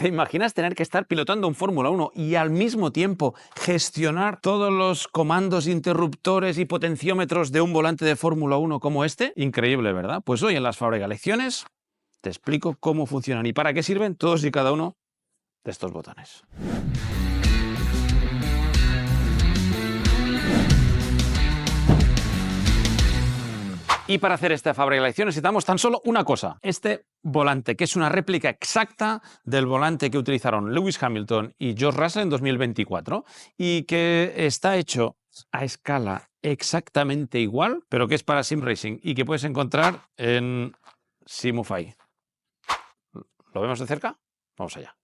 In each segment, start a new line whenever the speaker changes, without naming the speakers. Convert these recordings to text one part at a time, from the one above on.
¿Te imaginas tener que estar pilotando un Fórmula 1 y al mismo tiempo gestionar todos los comandos, interruptores y potenciómetros de un volante de Fórmula 1 como este? Increíble, ¿verdad? Pues hoy en las Fábrica Lecciones te explico cómo funcionan y para qué sirven todos y cada uno de estos botones. Y para hacer esta Fábrica de Lecciones necesitamos tan solo una cosa, este volante, que es una réplica exacta del volante que utilizaron Lewis Hamilton y George Russell en 2024 y que está hecho a escala exactamente igual, pero que es para Sim Racing y que puedes encontrar en Simufy. ¿Lo vemos de cerca? Vamos allá.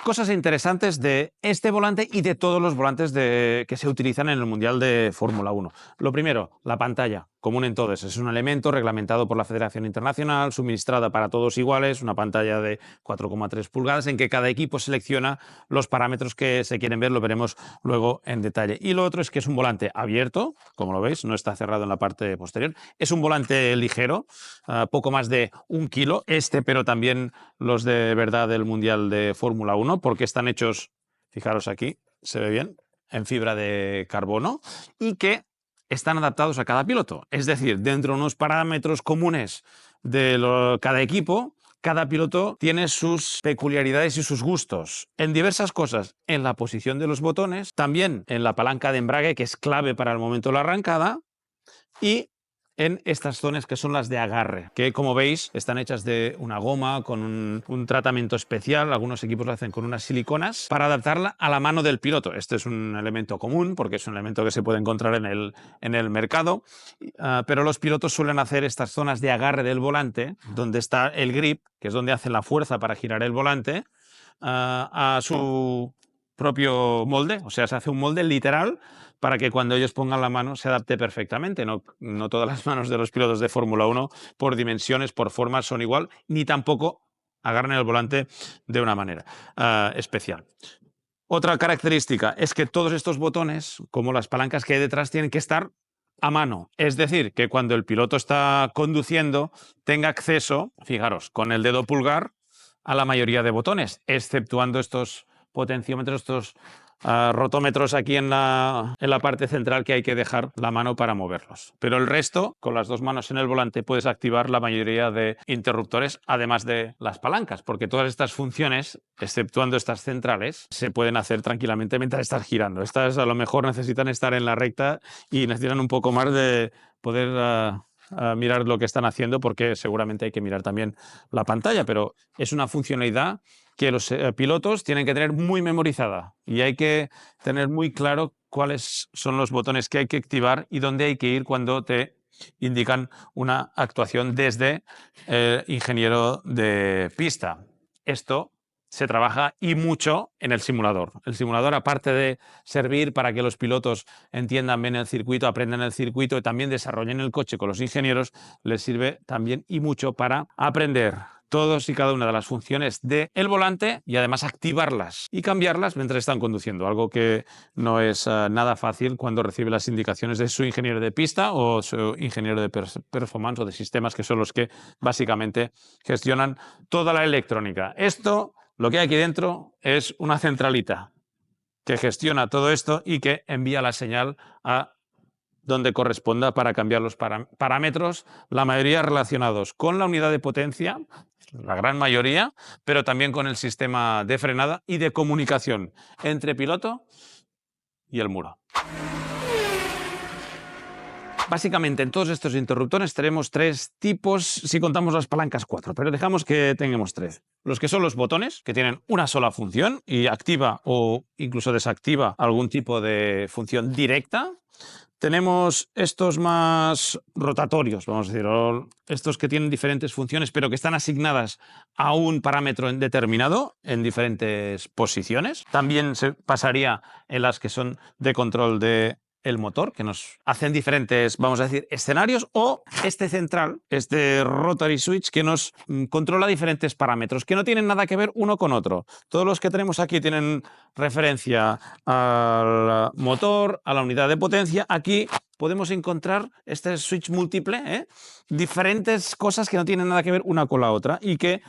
Cosas interesantes de este volante y de todos los volantes que se utilizan en el Mundial de Fórmula 1. Lo primero, la pantalla, común en todos. Es un elemento reglamentado por la Federación Internacional, suministrada para todos iguales, una pantalla de 4,3 pulgadas en que cada equipo selecciona los parámetros que se quieren ver, lo veremos luego en detalle. Y lo otro es que es un volante abierto, como lo veis, no está cerrado en la parte posterior. Es un volante ligero, poco más de 1 kilo, pero también los de verdad del Mundial de Fórmula 1, porque están hechos, fijaros aquí, se ve bien, en fibra de carbono y que están adaptados a cada piloto. Es decir, dentro de unos parámetros comunes de cada equipo, cada piloto tiene sus peculiaridades y sus gustos en diversas cosas, en la posición de los botones, también en la palanca de embrague, que es clave para el momento de la arrancada, y en estas zonas que son las de agarre, que como veis están hechas de una goma con un tratamiento especial. Algunos equipos lo hacen con unas siliconas para adaptarla a la mano del piloto. Este es un elemento común porque es un elemento que se puede encontrar en el mercado, pero los pilotos suelen hacer estas zonas de agarre del volante, donde está el grip, que es donde hacen la fuerza para girar el volante, a su propio molde, o sea, se hace un molde literal para que cuando ellos pongan la mano se adapte perfectamente. No todas las manos de los pilotos de Fórmula 1 por dimensiones, por formas son igual, ni tampoco agarran el volante de una manera especial. Otra característica es que todos estos botones, como las palancas que hay detrás, tienen que estar a mano. Es decir, que cuando el piloto está conduciendo tenga acceso, fijaros, con el dedo pulgar a la mayoría de botones, exceptuando estos potenciómetros, estos rotómetros aquí en la parte central que hay que dejar la mano para moverlos. Pero el resto, con las dos manos en el volante, puedes activar la mayoría de interruptores, además de las palancas, porque todas estas funciones, exceptuando estas centrales, se pueden hacer tranquilamente mientras estás girando. Estas a lo mejor necesitan estar en la recta y necesitan un poco más de poder mirar lo que están haciendo, porque seguramente hay que mirar también la pantalla, pero es una funcionalidad que los pilotos tienen que tener muy memorizada y hay que tener muy claro cuáles son los botones que hay que activar y dónde hay que ir cuando te indican una actuación desde el ingeniero de pista. Esto se trabaja y mucho en el simulador. El simulador, aparte de servir para que los pilotos entiendan bien el circuito, aprendan el circuito y también desarrollen el coche con los ingenieros, les sirve también y mucho para aprender todos y cada una de las funciones del volante y además activarlas y cambiarlas mientras están conduciendo, algo que no es nada fácil cuando recibe las indicaciones de su ingeniero de pista o su ingeniero de performance o de sistemas, que son los que básicamente gestionan toda la electrónica. Esto, lo que hay aquí dentro, es una centralita que gestiona todo esto y que envía la señal a donde corresponda para cambiar los parámetros, la mayoría relacionados con la unidad de potencia, la gran mayoría, pero también con el sistema de frenada y de comunicación entre piloto y el muro. Básicamente en todos estos interruptores tenemos 3 tipos, si contamos las palancas 4, pero dejamos que tengamos 3. Los que son los botones, que tienen una sola función y activa o incluso desactiva algún tipo de función directa. Tenemos estos más rotatorios, vamos a decir, o estos que tienen diferentes funciones, pero que están asignadas a un parámetro determinado en diferentes posiciones. También se pasaría en las que son de control de el motor, que nos hacen diferentes, vamos a decir, escenarios, o este central, este rotary switch, que nos controla diferentes parámetros, que no tienen nada que ver uno con otro. Todos los que tenemos aquí tienen referencia al motor, a la unidad de potencia. Aquí podemos encontrar este switch múltiple, diferentes cosas que no tienen nada que ver una con la otra y que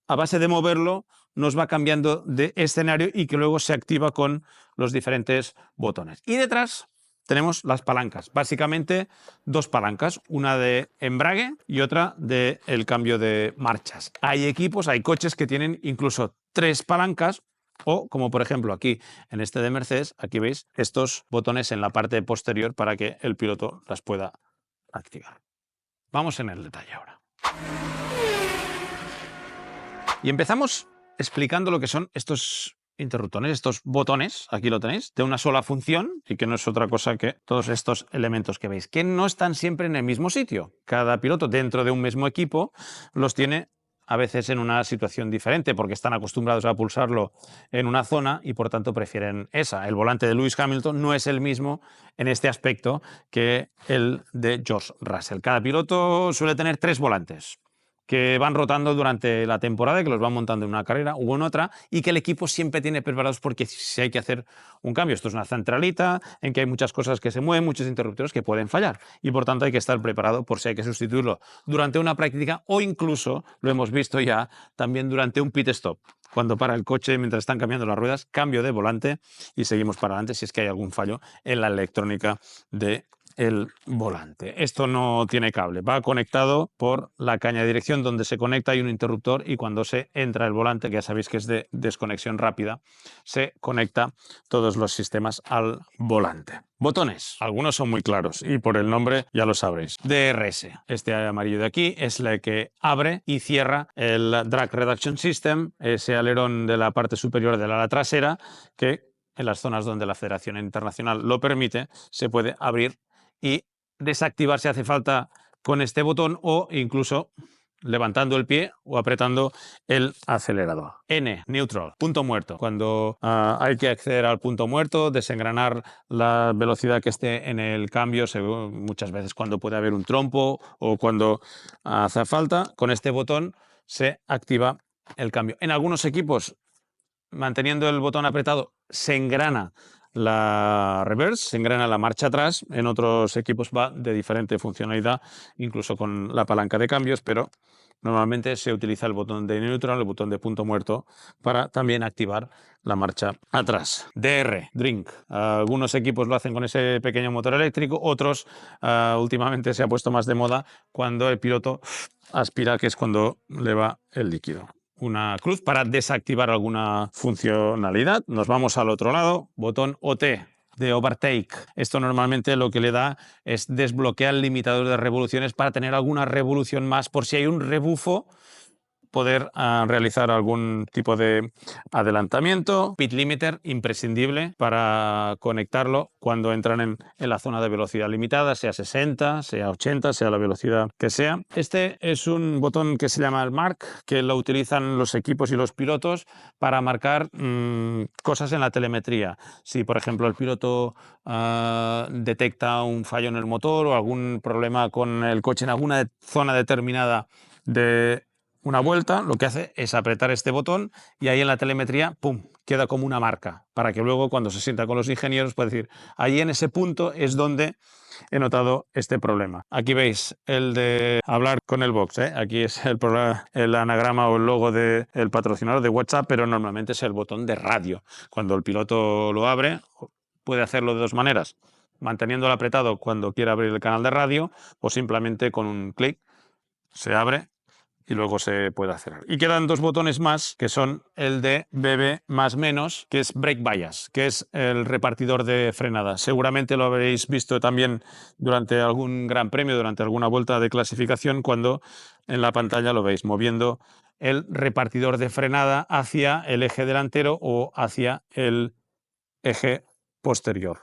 a base de moverlo nos va cambiando de escenario y que luego se activa con los diferentes botones. Y detrás tenemos las palancas, básicamente dos palancas, una de embrague y otra de el cambio de marchas. Hay equipos, hay coches que tienen incluso 3 palancas o, como por ejemplo aquí en este de Mercedes, aquí veis estos botones en la parte posterior para que el piloto las pueda activar. Vamos en el detalle ahora. Y empezamos explicando lo que son estos interruptores, estos botones, aquí lo tenéis, de una sola función y que no es otra cosa que todos estos elementos que veis, que no están siempre en el mismo sitio. Cada piloto dentro de un mismo equipo los tiene a veces en una situación diferente porque están acostumbrados a pulsarlo en una zona y por tanto prefieren esa. El volante de Lewis Hamilton no es el mismo en este aspecto que el de George Russell. Cada piloto suele tener 3 volantes que van rotando durante la temporada, que los van montando en una carrera u en otra, y que el equipo siempre tiene preparados porque si hay que hacer un cambio. Esto es una centralita en que hay muchas cosas que se mueven, muchos interruptores que pueden fallar, y por tanto hay que estar preparado por si hay que sustituirlo durante una práctica o incluso, lo hemos visto ya, también durante un pit stop. Cuando para el coche mientras están cambiando las ruedas, cambio de volante y seguimos para adelante si es que hay algún fallo en la electrónica de el volante. Esto no tiene cable, va conectado por la caña de dirección donde se conecta, hay un interruptor y cuando se entra el volante, que ya sabéis que es de desconexión rápida, se conecta todos los sistemas al volante. Botones, algunos son muy claros y por el nombre ya lo sabréis. DRS, este amarillo de aquí es la que abre y cierra el Drag Reduction System, ese alerón de la parte superior del ala trasera que en las zonas donde la Federación Internacional lo permite se puede abrir y desactivar si hace falta con este botón o incluso levantando el pie o apretando el acelerador. N, neutral, punto muerto. Cuando hay que acceder al punto muerto, desengranar la velocidad que esté en el cambio, muchas veces cuando puede haber un trompo o cuando hace falta, con este botón se activa el cambio. En algunos equipos, manteniendo el botón apretado, se engrana la reverse, se engrana la marcha atrás. En otros equipos va de diferente funcionalidad, incluso con la palanca de cambios, pero normalmente se utiliza el botón de neutral, el botón de punto muerto, para también activar la marcha atrás. DR, drink. Algunos equipos lo hacen con ese pequeño motor eléctrico, otros últimamente se ha puesto más de moda cuando el piloto aspira, que es cuando le va el líquido. Una cruz para desactivar alguna funcionalidad. Nos vamos al otro lado, botón OT de Overtake. Esto normalmente lo que le da es desbloquear el limitador de revoluciones para tener alguna revolución más por si hay un rebufo, poder realizar algún tipo de adelantamiento. Pit limiter, imprescindible para conectarlo cuando entran en la zona de velocidad limitada, sea 60, sea 80, sea la velocidad que sea. Este es un botón que se llama el Mark, que lo utilizan los equipos y los pilotos para marcar cosas en la telemetría. Si, por ejemplo, el piloto detecta un fallo en el motor o algún problema con el coche en alguna zona determinada de una vuelta, lo que hace es apretar este botón y ahí en la telemetría, ¡pum!, queda como una marca para que luego cuando se sienta con los ingenieros pueda decir, ahí en ese punto es donde he notado este problema. Aquí veis el de hablar con el box, ¿eh? Aquí es el anagrama o el logo del patrocinador de WhatsApp, pero normalmente es el botón de radio. Cuando el piloto lo abre, puede hacerlo de dos maneras, manteniéndolo apretado cuando quiera abrir el canal de radio o simplemente con un clic se abre y luego se puede acelerar. Y quedan dos botones más, que son el de BB más menos, que es Brake Bias, que es el repartidor de frenada. Seguramente lo habréis visto también durante algún gran premio, durante alguna vuelta de clasificación, cuando en la pantalla lo veis moviendo el repartidor de frenada hacia el eje delantero o hacia el eje posterior.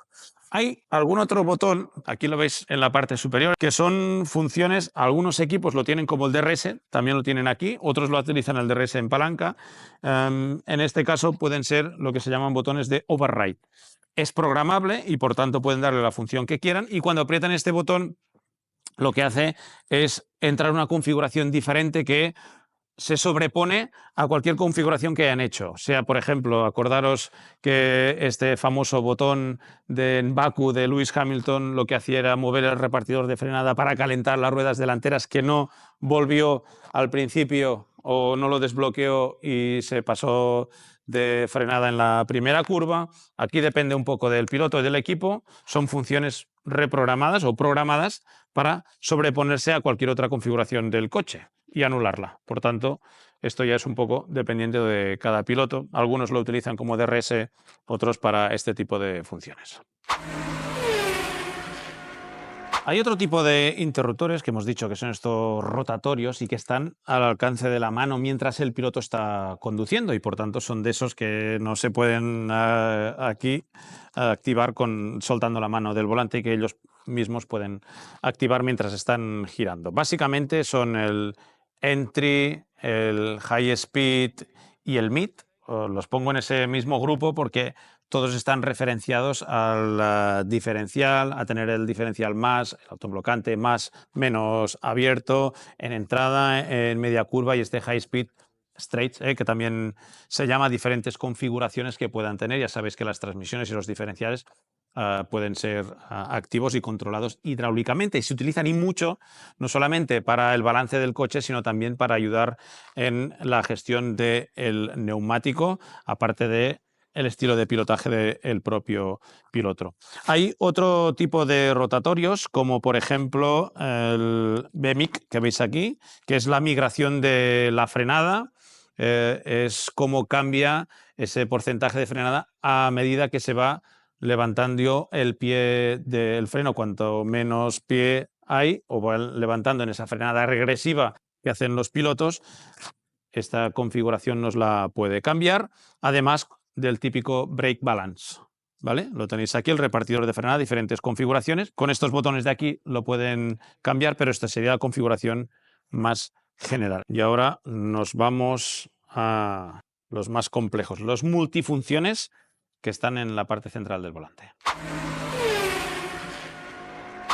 Hay algún otro botón, aquí lo veis en la parte superior, que son funciones, algunos equipos lo tienen como el DRS, también lo tienen aquí, otros lo utilizan el DRS en palanca. En este caso pueden ser lo que se llaman botones de override. Es programable y por tanto pueden darle la función que quieran y cuando aprietan este botón lo que hace es entrar en una configuración diferente que se sobrepone a cualquier configuración que hayan hecho. O sea, por ejemplo, acordaros que este famoso botón de Baku de Lewis Hamilton lo que hacía era mover el repartidor de frenada para calentar las ruedas delanteras, que no volvió al principio o no lo desbloqueó y se pasó de frenada en la primera curva. Aquí depende un poco del piloto y del equipo. Son funciones reprogramadas o programadas para sobreponerse a cualquier otra configuración del coche y anularla. Por tanto, esto ya es un poco dependiente de cada piloto. Algunos lo utilizan como DRS, otros para este tipo de funciones. Hay otro tipo de interruptores que hemos dicho que son estos rotatorios y que están al alcance de la mano mientras el piloto está conduciendo, y por tanto son de esos que no se pueden aquí activar soltando la mano del volante, y que ellos mismos pueden activar mientras están girando. Básicamente son el Entry, el High Speed y el Mid. Los pongo en ese mismo grupo porque todos están referenciados al diferencial, a tener el diferencial más, el autoblocante más, menos abierto, en entrada, en media curva, y este high speed straight, que también se llama, diferentes configuraciones que puedan tener. Ya sabéis que las transmisiones y los diferenciales pueden ser activos y controlados hidráulicamente, y se utilizan y mucho, no solamente para el balance del coche, sino también para ayudar en la gestión del neumático, aparte de el estilo de pilotaje del propio piloto. Hay otro tipo de rotatorios, como por ejemplo el BMIC que veis aquí, que es la migración de la frenada. Es cómo cambia ese porcentaje de frenada a medida que se va levantando el pie del freno. Cuanto menos pie hay, o van levantando en esa frenada regresiva que hacen los pilotos, esta configuración nos la puede cambiar. Además del típico brake balance, ¿vale? Lo tenéis aquí, el repartidor de frenada, diferentes configuraciones. Con estos botones de aquí lo pueden cambiar, pero esta sería la configuración más general. Y ahora nos vamos a los más complejos, los multifunciones, que están en la parte central del volante.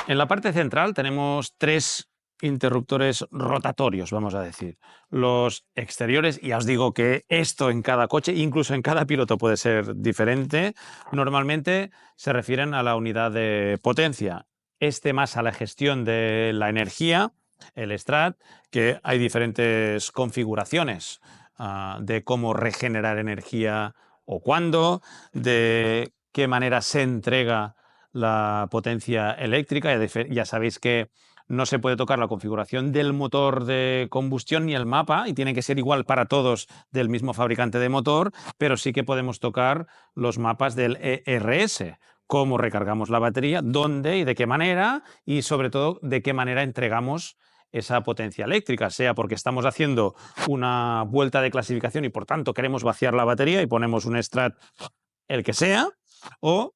En la parte central tenemos tres interruptores rotatorios, vamos a decir. Los exteriores, y ya os digo que esto en cada coche, incluso en cada piloto, puede ser diferente. Normalmente se refieren a la unidad de potencia. Este más a la gestión de la energía, el STRAT, que hay diferentes configuraciones de cómo regenerar energía o cuándo, de qué manera se entrega la potencia eléctrica. Ya sabéis que no se puede tocar la configuración del motor de combustión ni el mapa, y tiene que ser igual para todos del mismo fabricante de motor, pero sí que podemos tocar los mapas del ERS, cómo recargamos la batería, dónde y de qué manera, y sobre todo de qué manera entregamos esa potencia eléctrica, sea porque estamos haciendo una vuelta de clasificación y por tanto queremos vaciar la batería y ponemos un STRAT el que sea, o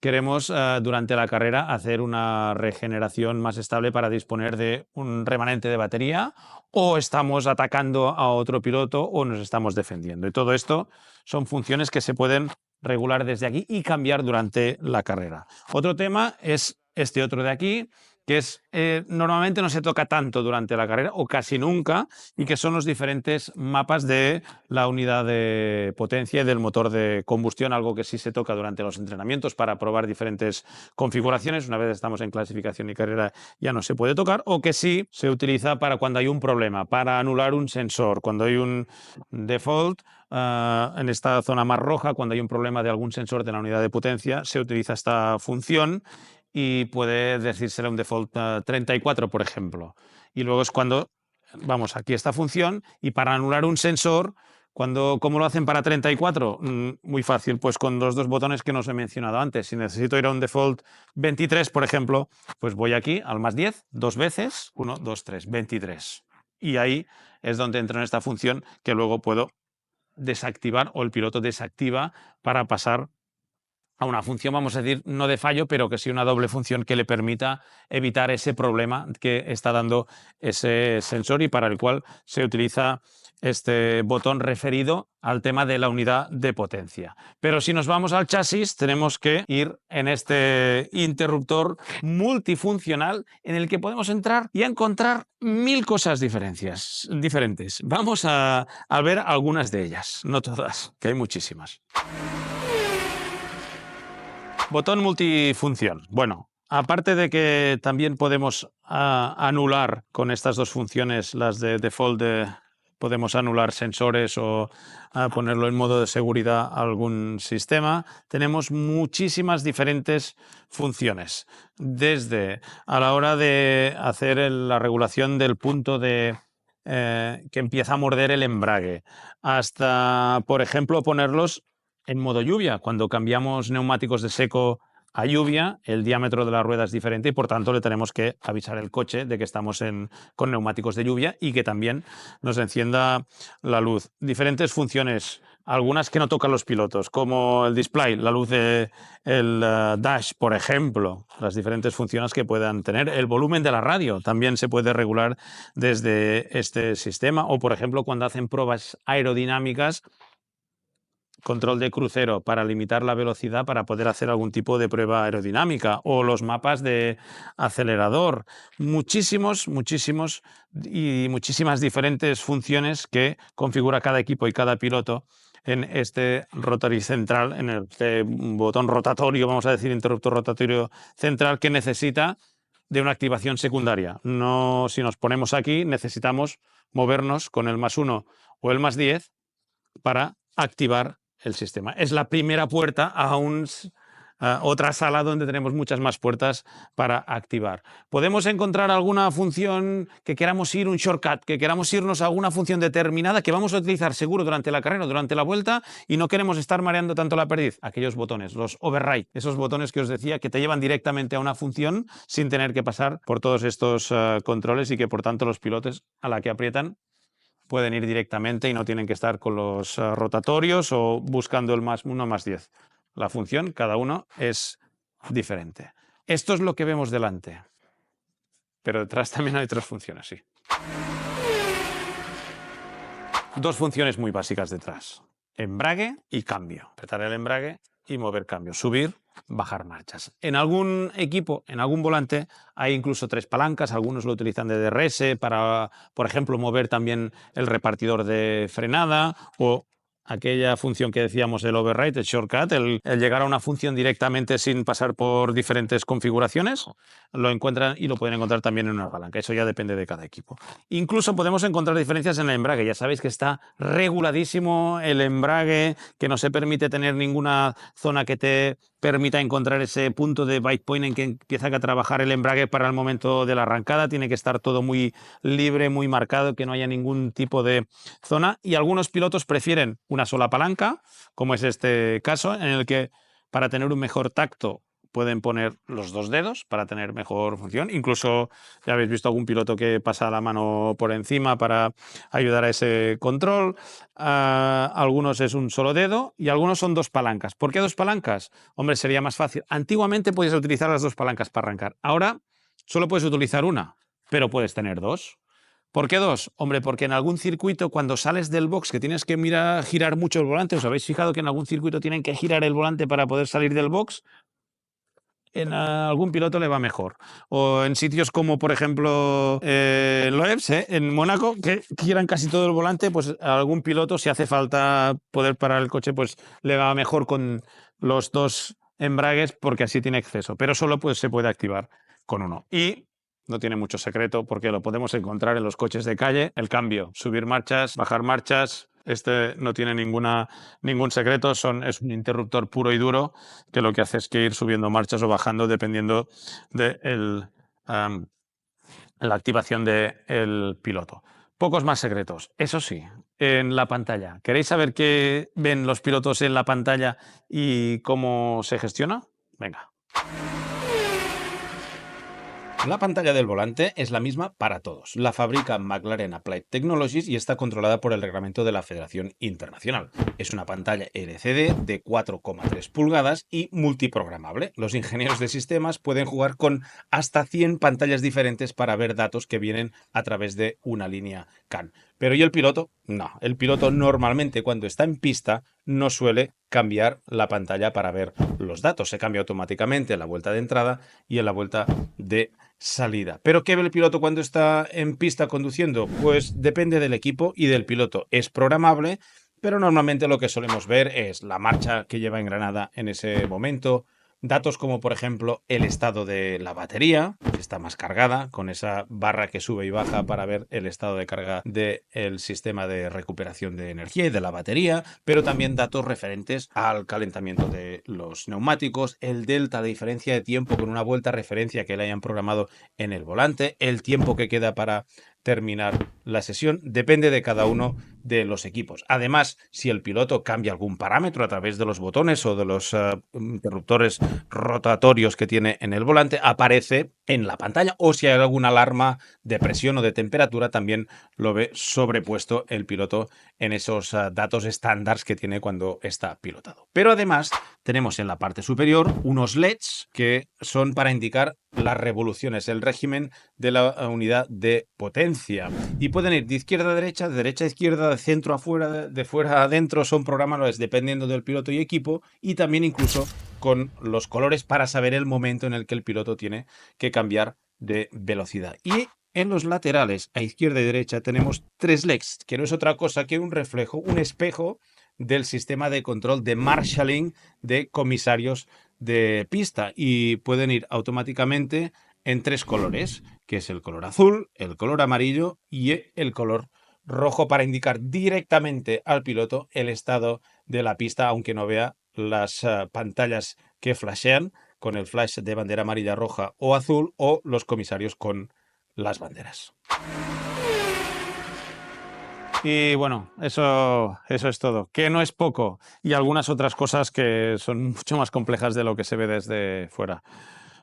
queremos durante la carrera hacer una regeneración más estable para disponer de un remanente de batería, o estamos atacando a otro piloto o nos estamos defendiendo. Y todo esto son funciones que se pueden regular desde aquí y cambiar durante la carrera. Otro tema es este otro de aquí, que es normalmente no se toca tanto durante la carrera o casi nunca, y que son los diferentes mapas de la unidad de potencia y del motor de combustión, algo que sí se toca durante los entrenamientos para probar diferentes configuraciones. Una vez estamos en clasificación y carrera ya no se puede tocar, o que sí se utiliza para cuando hay un problema, para anular un sensor, cuando hay un default. En esta zona más roja, cuando hay un problema de algún sensor de la unidad de potencia, se utiliza esta función y puede decírsele un default 34, por ejemplo. Y luego es cuando vamos aquí a esta función, y para anular un sensor, ¿cómo lo hacen para 34? Muy fácil, pues con los dos botones que nos he mencionado antes. Si necesito ir a un default 23, por ejemplo, pues voy aquí al más 10, dos veces, 1, 2, 3, 23. Y ahí es donde entro en esta función que luego puedo desactivar, o el piloto desactiva, para pasar a una función, vamos a decir, no de fallo, pero que sí una doble función que le permita evitar ese problema que está dando ese sensor, y para el cual se utiliza este botón referido al tema de la unidad de potencia. Pero si nos vamos al chasis, tenemos que ir en este interruptor multifuncional en el que podemos entrar y encontrar 1000 cosas diferentes. Vamos a ver algunas de ellas, no todas, que hay muchísimas. Botón multifunción. Bueno, aparte de que también podemos anular con estas dos funciones, las de default podemos anular sensores o ponerlo en modo de seguridad a algún sistema. Tenemos muchísimas diferentes funciones, desde a la hora de hacer la regulación del punto de que empieza a morder el embrague, hasta, por ejemplo, ponerlos en modo lluvia. Cuando cambiamos neumáticos de seco a lluvia, el diámetro de la rueda es diferente y por tanto le tenemos que avisar al coche de que estamos con neumáticos de lluvia y que también nos encienda la luz. Diferentes funciones, algunas que no tocan los pilotos, como el display, la luz del dash, por ejemplo, las diferentes funciones que puedan tener. El volumen de la radio también se puede regular desde este sistema, o por ejemplo cuando hacen pruebas aerodinámicas, control de crucero para limitar la velocidad para poder hacer algún tipo de prueba aerodinámica, o los mapas de acelerador. Muchísimas diferentes funciones que configura cada equipo y cada piloto en este rotary central, en este botón rotatorio, vamos a decir, interruptor rotatorio central, que necesita de una activación secundaria. No, si nos ponemos aquí, necesitamos movernos con el +1 o el +10 para activar el sistema. Es la primera puerta a otra sala donde tenemos muchas más puertas para activar. Podemos encontrar alguna función que queramos ir, un shortcut, que queramos irnos a alguna función determinada que vamos a utilizar seguro durante la carrera, durante la vuelta, y no queremos estar mareando tanto la perdiz. Aquellos botones, los override, esos botones que os decía que te llevan directamente a una función sin tener que pasar por todos estos controles, y que por tanto los pilotos a la que aprietan pueden ir directamente y no tienen que estar con los rotatorios o buscando el +1, +10. La función, cada uno es diferente. Esto es lo que vemos delante, pero detrás también hay otras funciones, sí. Dos funciones muy básicas detrás: embrague y cambio. Apretar el embrague y mover cambio, subir, bajar marchas. En algún equipo, en algún volante, hay incluso 3 palancas. Algunos lo utilizan de DRS para, por ejemplo, mover también el repartidor de frenada, o aquella función que decíamos, el override, el shortcut, el llegar a una función directamente sin pasar por diferentes configuraciones. Lo encuentran y lo pueden encontrar también en una palanca. Eso ya depende de cada equipo. Incluso podemos encontrar diferencias en el embrague. Ya sabéis que está reguladísimo el embrague, que no se permite tener ninguna zona que te permita encontrar ese punto de bite point en que empieza a trabajar el embrague para el momento de la arrancada. Tiene que estar todo muy libre, muy marcado, que no haya ningún tipo de zona. Y algunos pilotos prefieren una sola palanca, como es este caso, en el que para tener un mejor tacto pueden poner los 2 dedos para tener mejor función. Incluso ya habéis visto algún piloto que pasa la mano por encima para ayudar a ese control. Algunos es un solo dedo y algunos son 2 palancas. ¿Por qué 2 palancas? Hombre, sería más fácil. Antiguamente podías utilizar las 2 palancas para arrancar. Ahora solo puedes utilizar una, pero puedes tener 2. ¿Por qué 2? Hombre, porque en algún circuito, cuando sales del box, que tienes que girar mucho el volante, ¿os habéis fijado que en algún circuito tienen que girar el volante para poder salir del box? En algún piloto le va mejor. O en sitios como, por ejemplo, Loebs, en Mónaco, que giran casi todo el volante, pues a algún piloto, si hace falta poder parar el coche, pues le va mejor con los 2 embragues, porque así tiene acceso. Pero solo pues, se puede activar con uno. Y no tiene mucho secreto, porque lo podemos encontrar en los coches de calle. El cambio: subir marchas, bajar marchas. Este no tiene ningún secreto, es un interruptor puro y duro, que lo que hace es que ir subiendo marchas o bajando dependiendo de la activación del piloto. Pocos más secretos. Eso sí, en la pantalla. ¿Queréis saber qué ven los pilotos en la pantalla y cómo se gestiona? Venga. La pantalla del volante es la misma para todos. La fabrica McLaren Applied Technologies y está controlada por el reglamento de la Federación Internacional. Es una pantalla LCD de 4,3 pulgadas y multiprogramable. Los ingenieros de sistemas pueden jugar con hasta 100 pantallas diferentes para ver datos que vienen a través de una línea CAN. Pero ¿y el piloto? No, el piloto normalmente cuando está en pista no suele cambiar la pantalla para ver los datos. Se cambia automáticamente en la vuelta de entrada y en la vuelta de salida. ¿Pero qué ve el piloto cuando está en pista conduciendo? Pues depende del equipo y del piloto. Es programable, pero normalmente lo que solemos ver es la marcha que lleva engranada en ese momento, Datos como, por ejemplo, el estado de la batería, si está más cargada, con esa barra que sube y baja para ver el estado de carga del sistema de recuperación de energía y de la batería, pero también datos referentes al calentamiento de los neumáticos, el delta de diferencia de tiempo con una vuelta referencia que le hayan programado en el volante, el tiempo que queda para terminar la sesión, depende de cada uno de los equipos. Además, si el piloto cambia algún parámetro a través de los botones o de los interruptores rotatorios que tiene en el volante, aparece en la pantalla, o si hay alguna alarma de presión o de temperatura, también lo ve sobrepuesto el piloto en esos datos estándares que tiene cuando está pilotado. Pero además tenemos en la parte superior unos LEDs que son para indicar las revoluciones, el régimen de la unidad de potencia, y pueden ir de izquierda a derecha, de derecha a izquierda, de centro a fuera, de fuera a adentro. Son programables dependiendo del piloto y equipo, y también incluso con los colores para saber el momento en el que el piloto tiene que cambiar de velocidad. Y en los laterales, a izquierda y derecha, tenemos 3 LEDs, que no es otra cosa que un reflejo, un espejo del sistema de control de marshalling de comisarios de pista, y pueden ir automáticamente en 3 colores, que es el color azul, el color amarillo y el color rojo, para indicar directamente al piloto el estado de la pista, aunque no vea las pantallas que flashean con el flash de bandera amarilla, roja o azul, o los comisarios con las banderas. Y bueno, eso es todo, que no es poco, y algunas otras cosas que son mucho más complejas de lo que se ve desde fuera.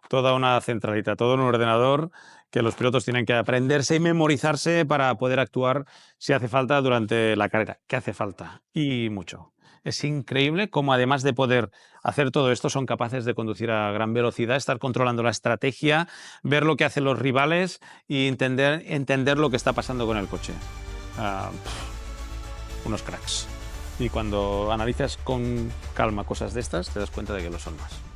Toda una centralita, todo un ordenador que los pilotos tienen que aprenderse y memorizarse para poder actuar si hace falta durante la carrera, que hace falta, y mucho. Es increíble cómo, además de poder hacer todo esto, son capaces de conducir a gran velocidad, estar controlando la estrategia, ver lo que hacen los rivales y entender lo que está pasando con el coche. Unos cracks. Y cuando analizas con calma cosas de estas, te das cuenta de que lo son más.